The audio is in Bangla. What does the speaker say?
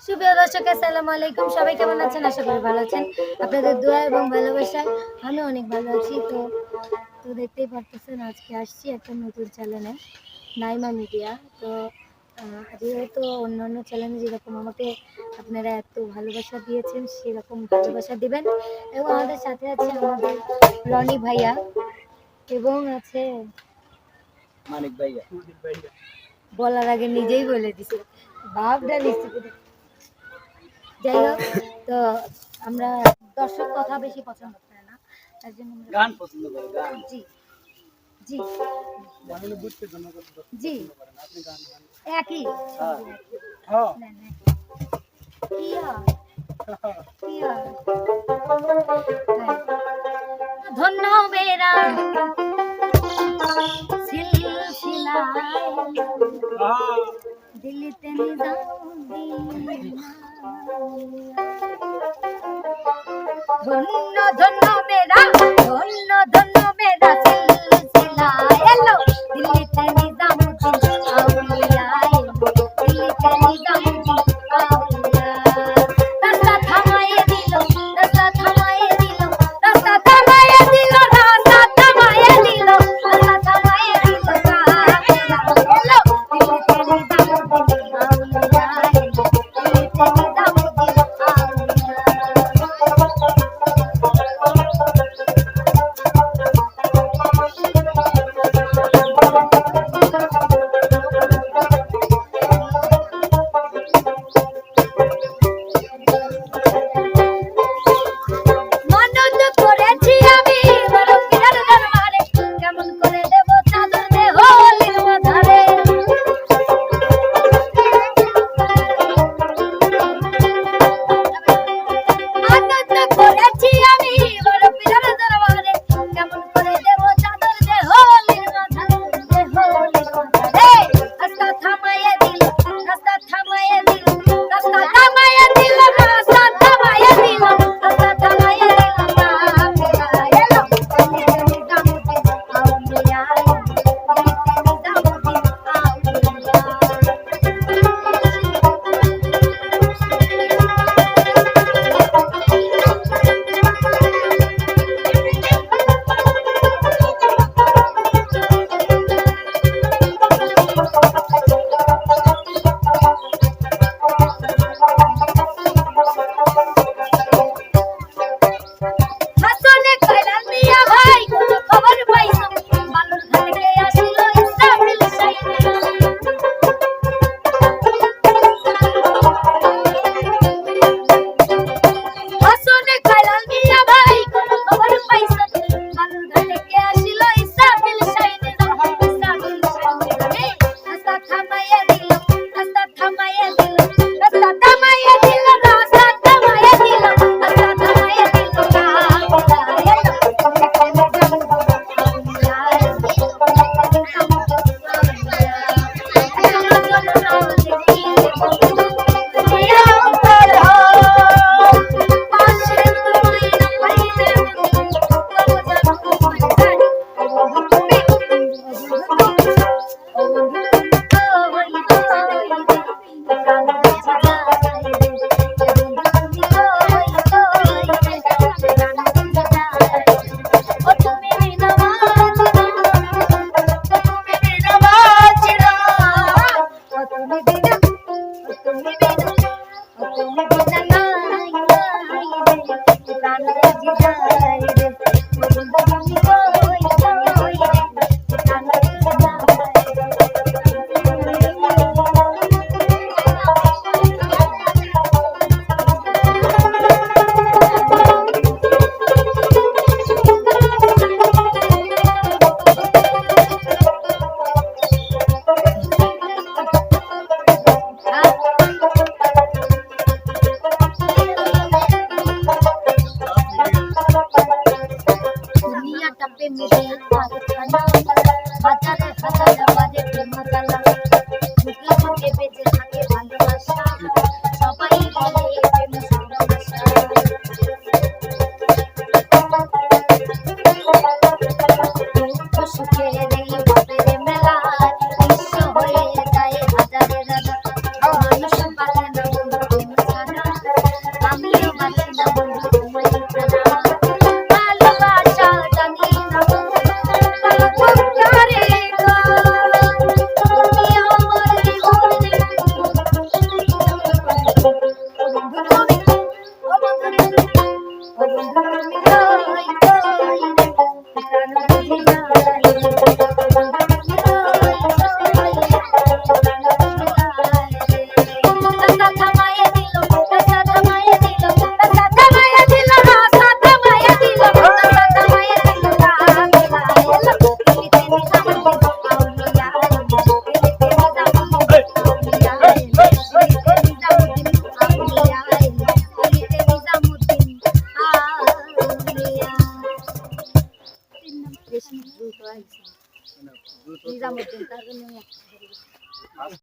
সুপ্রিয় দর্শক, আসসালামু আলাইকুম। সবাই কেমন আছেন? আশা করি ভালো আছেন। আপনাদের দোয়া এবং ভালোবাসায় আমি অনেক ভালো আছি। তো দেখতেই পারতেছেন আজকে আসছি একটা নতুন চ্যানেলে, নাইমা মিডিয়া। তো যেহেতু অন্যান্য চ্যানেলে যেরকম আমাকে আপনারা এত ভালোবাসা দিয়েছেন, সেরকম ভালোবাসা দিবেন। এবং আমাদের সাথে আছে আমাদের রনি ভাইয়া এবং আছে মানিক ভাইয়া। বলার আগে নিজেই বলে দিছে, ভাবটা নিশ্চিত। যাই হোক, তো আমরা দর্শক কথা বেশি পছন্দ করে না, তার জন্য গান পছন্দ করে। গান জি জি জি একই ধন্য বেরা দিল্লিতে ধন্য ধন্য মেরা ধন্য ধন্য মেরা সিলসিলা এলো দিল্লিতে নিজামুদ্দিন আউলিয়া এলো দিল্লিতে নিজামুদ্দিন আউলিয়া রাস্তা থামায়ে দিল রাস্তা থামায়ে দিল রাস্তা থামায়ে দিল রাস্তা থামায়ে দিল রাস্তা থামায়ে দিল এলো দিল্লিতে নিজামুদ্দিন আউলিয়া এলো দিল্লিতে নিজামুদ্দিন আউলিয়া। কামড় দিন তার জন্য আমি